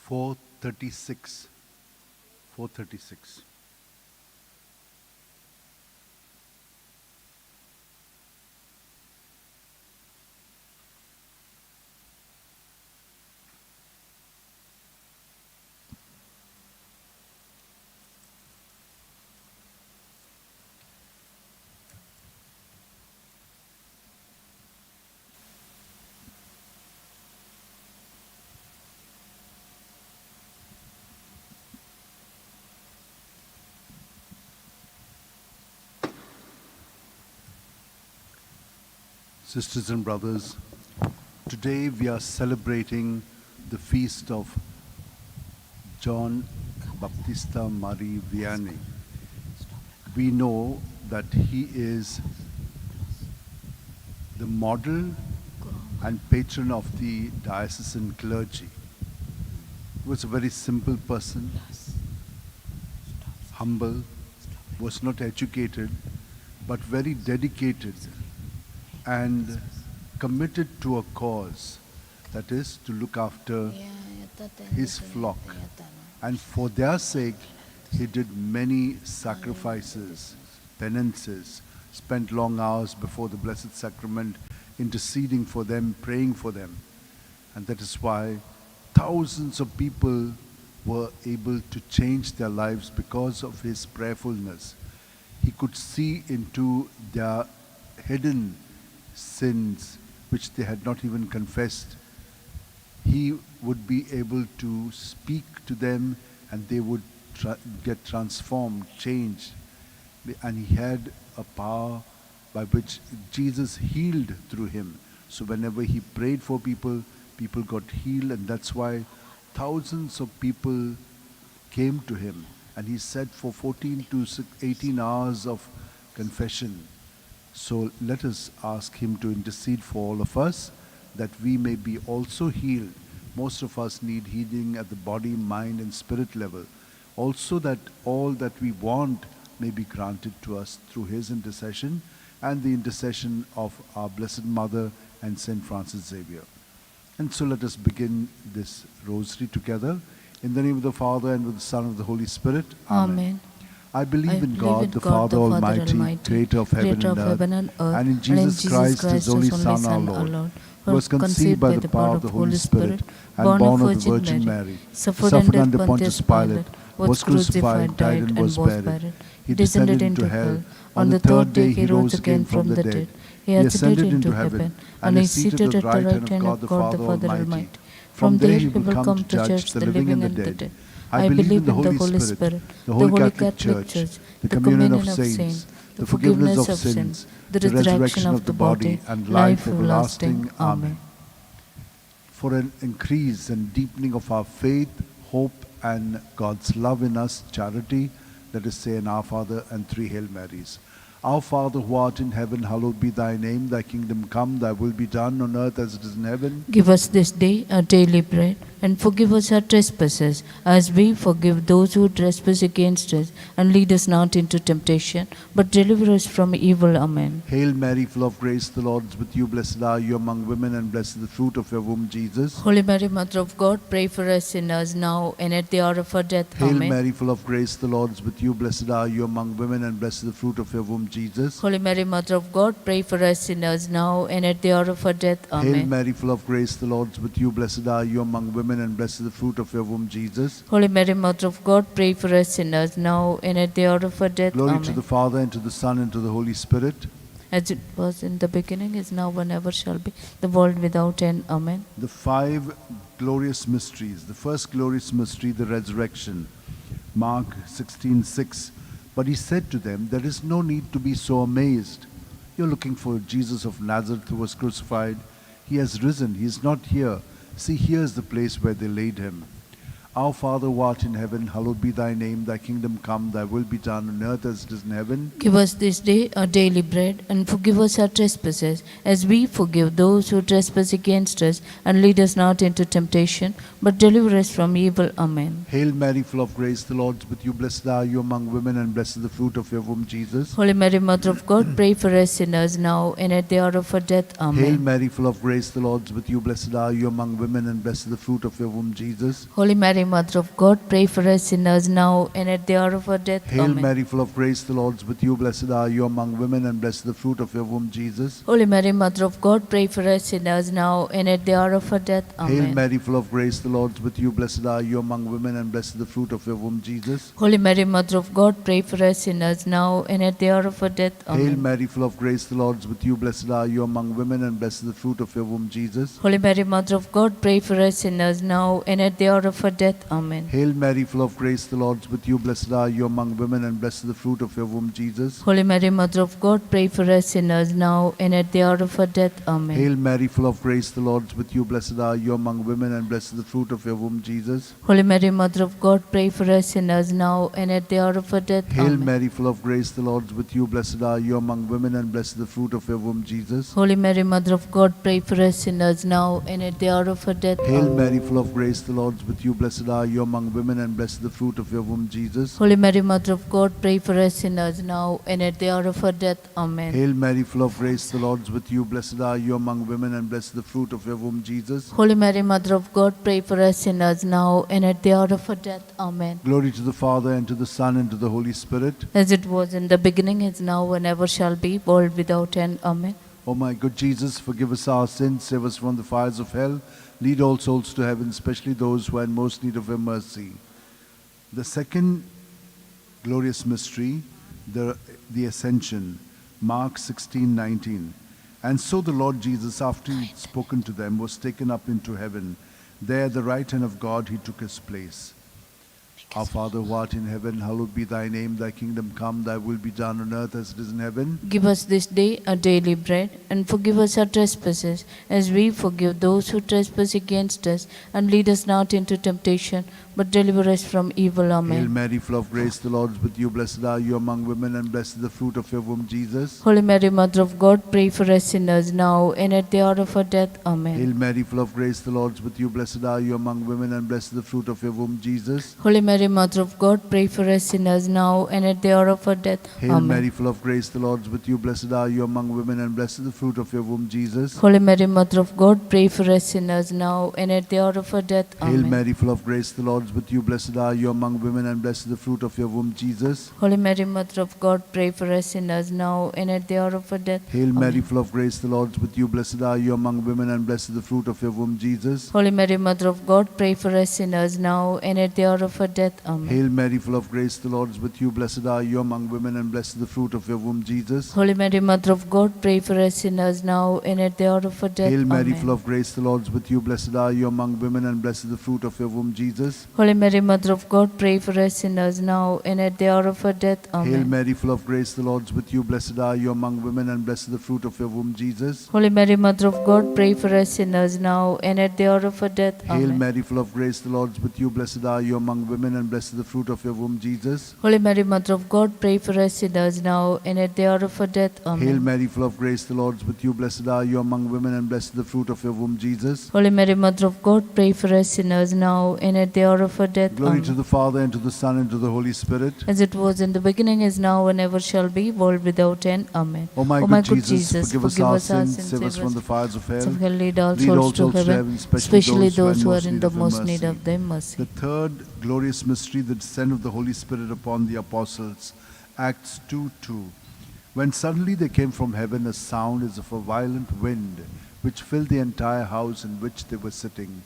436. 436. Sisters and brothers, today we are celebrating the feast of John Baptista Marie Vianney. We know that he is the model and patron of the diocesan clergy. He was a very simple person, humble, was not educated, but very dedicated and committed to a cause, that is to look after his flock. And for their sake, he did many sacrifices, penances, spent long hours before the Blessed Sacrament, interceding for them, praying for them. And that is why thousands of people were able to change their lives because of his prayerfulness. He could see into their hidden sins which they had not even confessed. He would be able to speak to them and they would get transformed, changed. And he had a power by which Jesus healed through him. So whenever he prayed for people, people got healed, and that's why thousands of people came to him. And he said for 14 to 18 hours of confession. So let us ask him to intercede for all of us, that we may be also healed. Most of us need healing at the body, mind and spirit level. Also that all that we want may be granted to us through his intercession and the intercession of our Blessed Mother and Saint Francis Xavier. And so let us begin this rosary together. In the name of the Father, and of the Son, and of the Holy Spirit. Amen. I believe in God, the Father Almighty, creator of heaven and earth, and in Jesus Christ, his only Son, our Lord, who was conceived by the power of the Holy Spirit, and born of the Virgin Mary, suffered under Pontius Pilate, was crucified, died, and was buried. He descended into hell. On the third day he rose again from the dead. He ascended into heaven, and is seated at the right hand of God the Father Almighty. From there he will come to judge the living and the dead. I believe in the Holy Spirit, the Holy Catholic Church, the communion of saints, the forgiveness of sins, the resurrection of the body, and life everlasting. Amen. For an increase and deepening of our faith, hope, and God's love in us, charity, let us say in Our Father and 3 Hail Marys. Our Father who art in heaven, hallowed be thy name. Thy kingdom come, thy will be done on earth as it is in heaven. Give us this day our daily bread, and forgive us our trespasses, as we forgive those who trespass against us. And lead us not into temptation, but deliver us from evil. Amen. Hail Mary, full of grace, the Lord is with you. Blessed are you among women, and blessed is the fruit of your womb, Jesus. Holy Mary, Mother of God, pray for us sinners, now and at the hour of our death. Hail Amen. Mary, full of grace, the Lord is with you. Blessed are you among women, and blessed is the fruit of your womb, Jesus. Holy Mary, Mother of God, pray for us sinners, now and at the hour of our death. Amen. Hail Mary, full of grace, the Lord is with you. Blessed are you among women, and blessed is the fruit of your womb, Jesus. Holy Mary, Mother of God, pray for us sinners, now and at the hour of our death. Glory Amen. to the Father, and to the Son, and to the Holy Spirit. As it was in the beginning, is now, and ever shall be, the world without end. Amen. The 5 glorious mysteries. The first glorious mystery, the resurrection. Mark 16:6. But he said to them, there is no need to be so amazed. You're looking for Jesus of Nazareth who was crucified. He has risen. He is not here. See, here is the place where they laid him. Our Father who art in heaven, hallowed be thy name. Thy kingdom come, thy will be done on earth as it is in heaven. Give us this day our daily bread, and forgive us our trespasses, as we forgive those who trespass against us. And lead us not into temptation, but deliver us from evil. Amen. Hail Mary, full of grace, the Lord is with you. Blessed are you among women, and blessed is the fruit of your womb, Jesus. Holy Mary, Mother of God, pray for us sinners now and at the hour of our death. Amen. Hail Mary, full of grace, the Lord is with you. Blessed are you among women, and blessed is the fruit of your womb, Jesus. Holy Mary, Mother of God, pray for us sinners now and at the hour of our death. Hail Amen. Mary, full of grace, the Lord is with you. Blessed are you among women, and blessed is the fruit of your womb, Jesus. Holy Mary, Mother of God, pray for us sinners now and at the hour of our death. Hail Amen. Mary, full of grace, the Lord is with you. Blessed are you among women, and blessed is the fruit of your womb, Jesus. Holy Mary, Mother of God, pray for us sinners now and at the hour of our death. Hail Amen. Mary, full of grace, the Lord is with you. Blessed are you among women, and blessed is the fruit of your womb, Jesus. Holy Mary, Mother of God, pray for us sinners now and at the hour of our death. Amen. Hail Mary, full of grace, the Lord is with you. Blessed are you among women, and blessed is the fruit of your womb, Jesus. Holy Mary, Mother of God, pray for us sinners now and at the hour of our death. Amen. Hail Mary, full of grace, the Lord is with you. Blessed are you among women, and blessed is the fruit of your womb, Jesus. Holy Mary, Mother of God, pray for us sinners now and at the hour of our death. Hail Amen. Mary, full of grace, the Lord is with you. Blessed are you among women, and blessed is the fruit of your womb, Jesus. Holy Mary, Mother of God, pray for us sinners now and at the hour of our death. Hail Amen. Mary, full of grace, the Lord is with you. Blessed are you among women, and blessed is the fruit of your womb, Jesus. Holy Mary, Mother of God, pray for us sinners now and at the hour of our death. Amen. Hail Mary, full of grace, the Lord is with you. Blessed are you among women, and blessed is the fruit of your womb, Jesus. Holy Mary, Mother of God, pray for us sinners now and at the hour of our death. Amen. Glory to the Father, and to the Son, and to the Holy Spirit. As it was in the beginning, is now, and ever shall be, world without end. Amen. O my good Jesus, forgive us our sins, save us from the fires of hell, lead all souls to heaven, especially those who are in most need of your mercy. The second glorious mystery, the Ascension, Mark 16:19. And so the Lord Jesus, after he had spoken to them, was taken up into heaven. There at the right hand of God he took his place. Our Father who art in heaven, hallowed be thy name. Thy kingdom come, thy will be done on earth as it is in heaven. Give us this day our daily bread, and forgive us our trespasses, as we forgive those who trespass against us. And lead us not into temptation, but deliver us from evil. Hail Amen. Mary, full of grace, the Lord is with you. Blessed are you among women, and blessed is the fruit of your womb, Jesus. Holy Mary, Mother of God, pray for us sinners now and at the hour of our death. Amen. Hail Mary, full of grace, the Lord is with you. Blessed are you among women, and blessed is the fruit of your womb, Jesus. Holy Mary, Mother of God, pray for us sinners now and at the hour of our death. Hail Amen. Mary, full of grace, the Lord is with you. Blessed are you among women, and blessed is the fruit of your womb, Jesus. Holy Mary, Mother of God, pray for us sinners now and at the hour of our death. Hail Amen. Mary, full of grace, the Lord is with you. Blessed are you among women, and blessed is the fruit of your womb, Jesus. Holy Mary, Mother of God, pray for us sinners now and at the hour of our death. Hail Amen. Mary, full of grace, the Lord is with you. Blessed are you among women, and blessed is the fruit of your womb, Jesus. Holy Mary, Mother of God, pray for us sinners now and at the hour of our death. Amen. Hail Mary, full of grace, the Lord is with you. Blessed are you among women, and blessed is the fruit of your womb, Jesus. Holy Mary, Mother of God, pray for us sinners now and at the hour of our death. Hail Mary, Amen. full of grace, the Lord is with you. Blessed are you among women, and blessed is the fruit of your womb, Jesus. Holy Mary, Mother of God, pray for us sinners now and at the hour of our death. Hail Amen. Mary, full of grace, the Lord is with you. Blessed are you among women, and blessed is the fruit of your womb, Jesus. Holy Mary, Mother of God, pray for us sinners now and at the hour of our death. Hail Amen. Mary, full of grace, the Lord is with you. Blessed are you among women, and blessed is the fruit of your womb, Jesus. Holy Mary, Mother of God, pray for us sinners now and at the hour of our death. Amen. Hail Mary, full of grace, the Lord is with you. Blessed are you among women, and blessed is the fruit of your womb, Jesus. Holy Mary, Mother of God, pray for us sinners now and at the hour of our death. Glory Amen. to the Father, and to the Son, and to the Holy Spirit. As it was in the beginning, is now, and ever shall be, world without end. Amen. O my, O good Jesus, forgive us our sins, save us from the fires of hell. Of hell, lead all Lead all souls to souls to heaven, heaven, especially those who are in the most need mercy. of thy mercy. The third glorious mystery, the descent of the Holy Spirit upon the apostles, Acts 2:2. When suddenly there came from heaven a sound as of a violent wind, which filled the entire house in which they were sitting.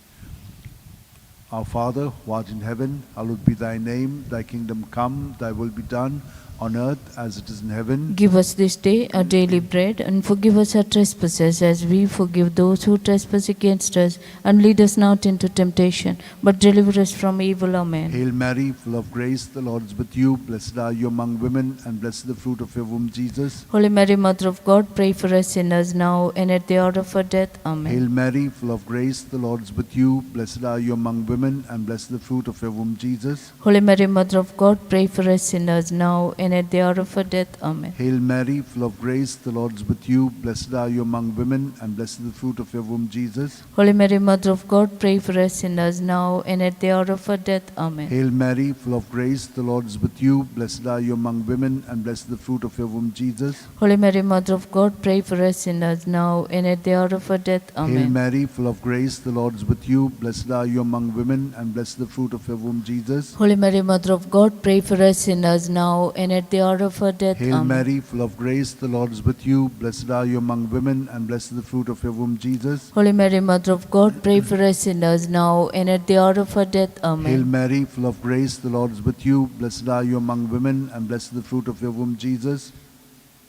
Our Father, who art in heaven, hallowed be thy name. Thy kingdom come, thy will be done, on earth as it is in heaven. Give us this day our daily bread, and forgive us our trespasses as we forgive those who trespass against us. And lead us not into temptation, but deliver us from evil. Amen. Hail Mary, full of grace, the Lord is with you. Blessed are you among women, and blessed the fruit of your womb, Jesus. Holy Mary, Mother of God, pray for us sinners now and at the hour of our death. Amen. Hail Mary, full of grace, the Lord is with you. Blessed are you among women, and blessed the fruit of your womb, Jesus. Holy Mary, Mother of God, pray for us sinners now and at the hour of our death. Amen. Hail Mary, full of grace, the Lord is with you. Blessed are you among women, and blessed the fruit of your womb, Jesus. Holy Mary, Mother of God, pray for us sinners now and at the hour of our death. Amen. Hail Mary, full of grace, the Lord is with you. Blessed are you among women, and blessed the fruit of your womb, Jesus. Holy Mary, Mother of God, pray for us sinners now and at the hour of our death. Amen. Hail Mary, full of grace, the Lord is with you. Blessed are you among women, and blessed the fruit of your womb, Jesus. Holy Mary, Mother of God, pray for us sinners now and at the hour of our death. Hail Amen. Mary, full of grace, the Lord is with you. Blessed are you among women, and blessed the fruit of your womb, Jesus. Holy Mary, Mother of God, pray for us sinners now and at the hour of our death. Amen. Hail Mary, full of grace, the Lord is with you. Blessed are you among women, and blessed the fruit of your womb, Jesus.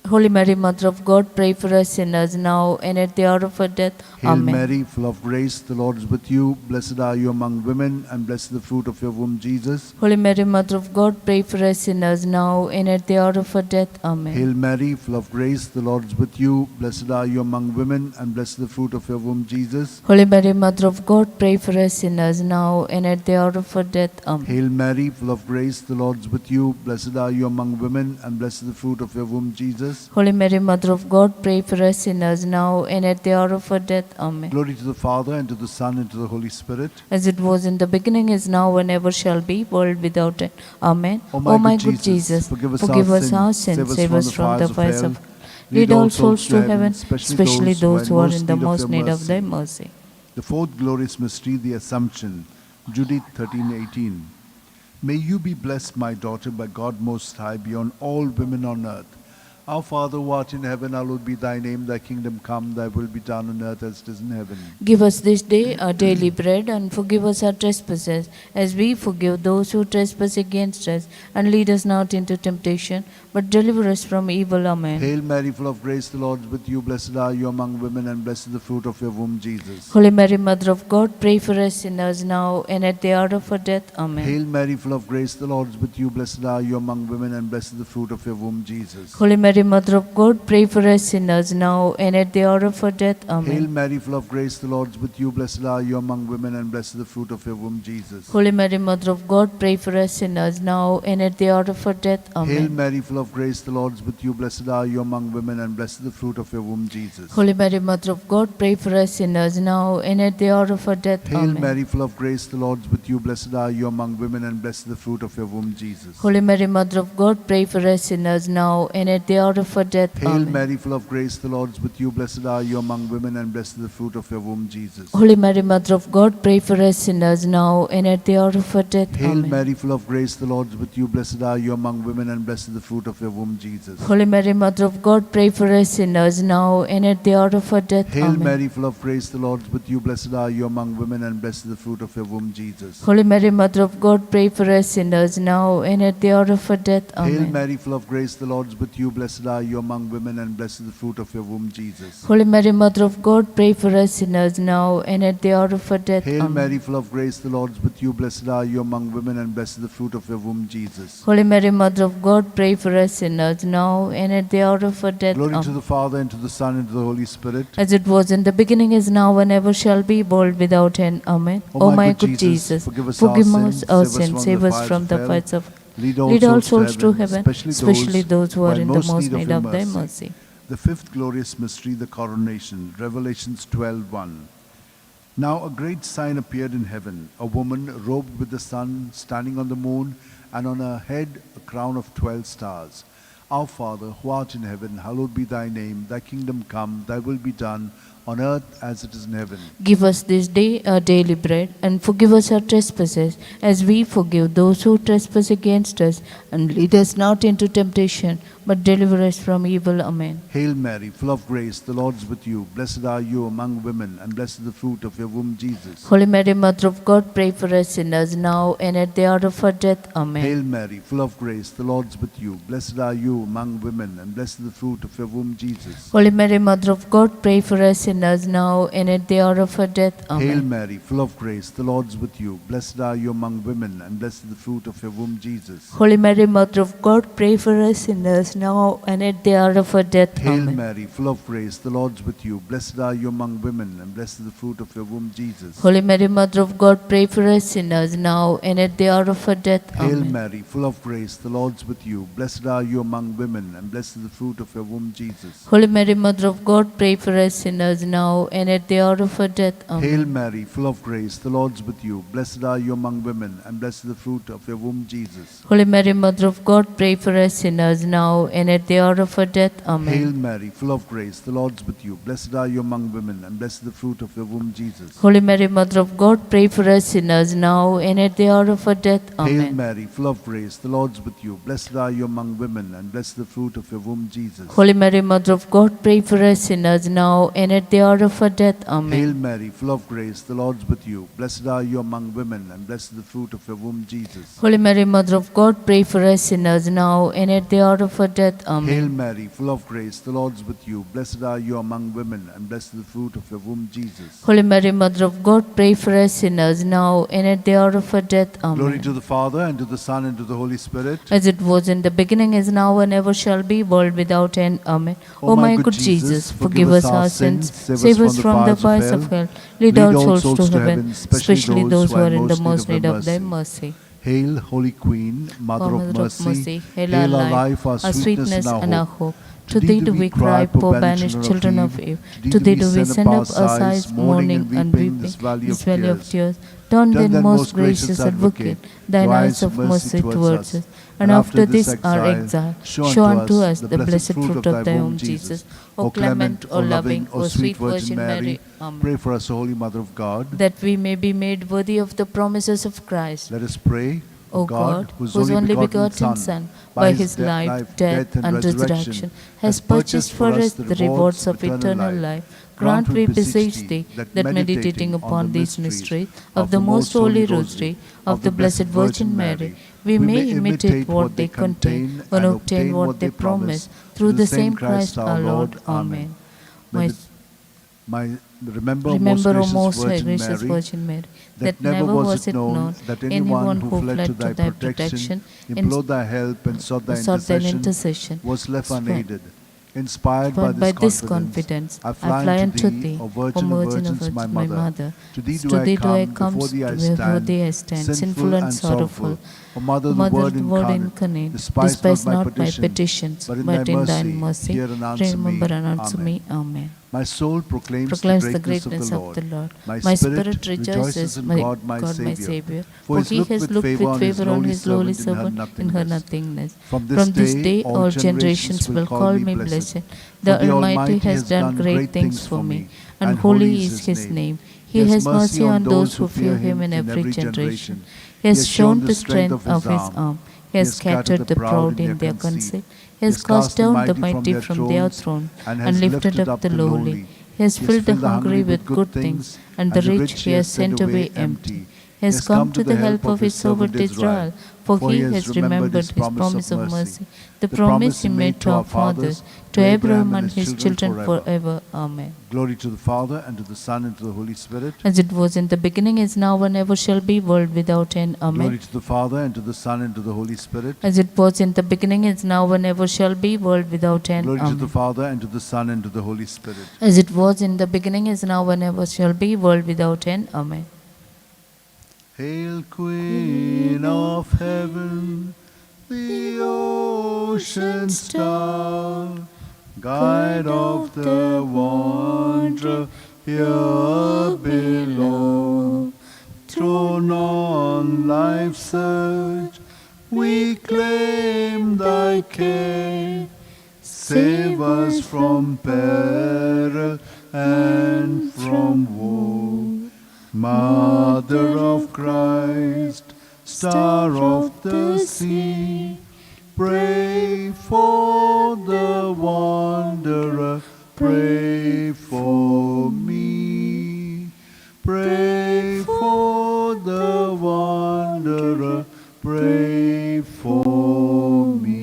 Holy Mary, Mother of God, pray for us sinners now and at the hour of our death. Hail Amen. Mary, full of grace, the Lord is with you. Blessed are you among women, and blessed the fruit of your womb, Jesus. Holy Mary, Mother of God, pray for us sinners now and at the hour of our death. Amen. Hail Mary, full of grace, the Lord is with you. Blessed are you among women, and blessed the fruit of your womb, Jesus. Holy Mary, Mother of God, pray for us sinners now and at the hour of our death. Amen. Hail Mary, full of grace, the Lord is with you. Blessed are you among women, and blessed the fruit of your womb, Jesus. Holy Mary, Mother of God, pray for us sinners now and at the hour of our death. Amen. Glory to the Father, and to the Son, and to the Holy Spirit. As it was in the beginning, is now, and ever shall be, world without end. Amen. O my good Jesus, forgive us our sins, save us from the fires of hell. Lead all souls to heaven, especially those who are in the most need of thy mercy. The fourth glorious mystery, the Assumption. Judith 13:18. May you be blessed, my daughter, by God Most High, beyond all women on earth. Our Father, who art in heaven, hallowed be thy name. Thy kingdom come, thy will be done on earth as it is in heaven. Give us this day our daily bread, and forgive us our trespasses, as we forgive those who trespass against us. And lead us not into temptation, but deliver us from evil. Amen. Hail Mary, full of grace, the Lord is with you. Blessed are you among women, and blessed is the fruit of your womb, Jesus. Holy Mary, Mother of God, pray for us sinners now and at the hour of our death. Amen. Hail Mary, full of grace, the Lord is with you. Blessed are you among women, and blessed is the fruit of your womb, Jesus. Holy Mary, Mother of God, pray for us sinners now and at the hour of our death. Amen. Hail Mary, full of grace, the Lord is with you. Blessed are you among women, and blessed is the fruit of your womb, Jesus. Holy Mary, Mother of God, pray for us sinners now and at the hour of our death. Amen. Hail Mary, full of grace, the Lord is with you. Blessed are you among women, and blessed is the fruit of your womb, Jesus. Holy Mary, Mother of God, pray for us sinners now and at the hour of our death. Hail Amen. Mary, full of grace, the Lord is with you. Blessed are you among women, and blessed is the fruit of your womb, Jesus. Holy Mary, Mother of God, pray for us sinners now and at the hour of our death. Hail Amen. Mary, full of grace, the Lord is with you. Blessed are you among women, and blessed is the fruit of your womb, Jesus. Holy Mary, Mother of God, pray for us sinners now and at the hour of our death. Hail Amen. Mary, full of grace, the Lord is with you. Blessed are you among women, and blessed is the fruit of your womb, Jesus. Holy Mary, Mother of God, pray for us sinners now and at the hour of our death. Hail Amen. Mary, full of grace, the Lord is with you. Blessed are you among women, and blessed is the fruit of your womb, Jesus. Holy Mary, Mother of God, pray for us sinners now and at the hour of our death. Hail Amen. Mary, full of grace, the Lord is with you. Blessed are you among women, and blessed is the fruit of your womb, Jesus. Holy Mary, Mother of God, pray for us sinners now and at the hour of our death. Hail Amen. Mary, full of grace, the Lord is with you. Blessed are you among women, and blessed is the fruit of your womb, Jesus. Holy Mary, Mother of God, pray for us sinners now and at the hour of our death. Glory to Amen. the Father, and to the Son, and to the Holy Spirit. As it was in the beginning, is now, and ever shall be, world without end. Amen. O my good Jesus, forgive forgive us our sins, save us from the fires of hell. Lead all souls to heaven, especially those who are in the most need of thy mercy. mercy. The fifth glorious mystery, the coronation. Revelations 12:1. Now a great sign appeared in heaven, a woman robed with the sun, standing on the moon, and on her head a crown of 12 stars. Our Father, who art in heaven, hallowed be thy name. Thy kingdom come, thy will be done, on earth as it is in heaven. Give us this day our daily bread, and forgive us our trespasses, as we forgive those who trespass against us. And lead us not into temptation, but deliver us from evil. Amen. Hail Mary, full of grace, the Lord is with you. Blessed are you among women, and blessed is the fruit of your womb, Jesus. Holy Mary, Mother of God, pray for us sinners, now and at the hour of our death. Amen. Hail Mary, full of grace, the Lord is with you. Blessed are you among women, and blessed is the fruit of your womb, Jesus. Holy Mary, Mother of God, pray for us sinners, now and at the hour of our death. Amen. Hail Mary, full of grace, the Lord is with you. Blessed are you among women, and blessed is the fruit of your womb, Jesus. Holy Mary, Mother of God, pray for us sinners, now and at the hour of our death. Hail Amen. Mary, full of grace, the Lord is with you. Blessed are you among women, and blessed is the fruit of your womb, Jesus. Holy Mary, Mother of God, pray for us sinners, now and at the hour of our death. Hail Amen. Mary, full of grace, the Lord is with you. Blessed are you among women, and blessed is the fruit of your womb, Jesus. Holy Mary, Mother of God, pray for us sinners, now and at the hour of our death. Amen. Hail Mary, full of grace, the Lord is with you. Blessed are you among women, and blessed is the fruit of your womb, Jesus. Holy Mary, Mother of God, pray for us sinners, now and at the hour of our death. Amen. Hail Mary, full of grace, the Lord is with you. Blessed are you among women, and blessed is the fruit of your womb, Jesus. Holy Mary, Mother of God, pray for us sinners, now and at the hour of our death. Hail Amen. Mary, full of grace, the Lord is with you. Blessed are you among women, and blessed is the fruit of your womb, Jesus. Holy Mary, Mother of God, pray for us sinners, now and at the hour of our death. Amen. Hail Mary, full of grace, the Lord is with you. Blessed are you among women, and blessed is the fruit of your womb, Jesus. Holy Mary, Mother of God, pray for us sinners, now and at the hour of our death. Amen. Hail Mary, full of grace, the Lord is with you. Blessed are you among women, and blessed is the fruit of your womb, Jesus. Holy Mary, Mother of God, pray for us sinners, now and at the hour of our death. Amen. Glory to the Father, and to the Son, and to the Holy Spirit. As it was in the beginning, is now, and ever shall be, world without end. Amen. O my good Jesus, forgive us our sins, save us from the fires of hell, lead all souls to heaven, especially those who are in the most need of thy mercy. Hail, Holy Queen, Mother of Mercy. Hail our life, our sweetness, and our hope. To thee do we cry, poor banished children of Eve. To thee do we send up our sighs, mourning and weeping, this valley of tears. Turn then, most gracious Advocate, thine eyes of mercy towards us, and after this our exile, show unto us the blessed fruit of thy womb, Jesus. O clement, O loving, O sweet Virgin Mary, Amen. Pray for us, O Holy Mother of God, that we may be made worthy of the promises of Christ. Let us pray. O God, whose only begotten Son, by his life, death, and resurrection, has purchased for us the rewards of eternal life, grant, we beseech thee, that meditating upon these mysteries of the most holy Rosary of the Blessed Virgin Mary, we may imitate what they contain and obtain what they promise, through the same Christ our Lord. Amen. Remember, O most most gracious Virgin Mary, that never was it known that anyone who fled to thy protection, implored thy help, and sought thy intercession, was left unaided. Inspired by this confidence, I fly unto thee, O Virgin of Virgins, my Mother. To thee do I come, before thee I stand, sinful and sorrowful. O Mother, the Word incarnate, despise not my petitions, but in thy mercy, remember and answer me. Amen. My soul proclaims the greatness of the Lord. My spirit rejoices in God my Saviour. For he has looked with favor on his lowly servant in her nothingness. From this day all generations will call me blessed. The Almighty has done great things for me, and holy is his name. He has mercy on those who fear him in every generation. He has shown the strength of his arm. He has scattered the proud in their conceit. He has cast down the mighty from their throne, and lifted up the lowly. He has filled the hungry with good things, and the rich he has sent away empty. He has come to the help of his servant Israel, for he has remembered his promise of mercy, the promise he made to our fathers, to Abraham and his children forever. Amen. Glory to the Father, and to the Son, and to the Holy Spirit. As it was in the beginning, is now, and ever shall be, world without end. Amen. Glory to the Father, and to the Son, and to the Holy Spirit. As it was in the beginning, is now, and ever shall be, world without end. Glory to Amen. the Father, and to the Son, and to the Holy Spirit. As it was in the beginning, is now, and ever shall be, world without end. Amen. Hail, Queen of Heaven, the ocean star, guide of the wanderer here below. Thrown on life's surge, we claim thy care. Save us from peril and from woe. Mother of Christ, Star of the sea, pray for the wanderer, pray for me. Pray for the wanderer, pray for me.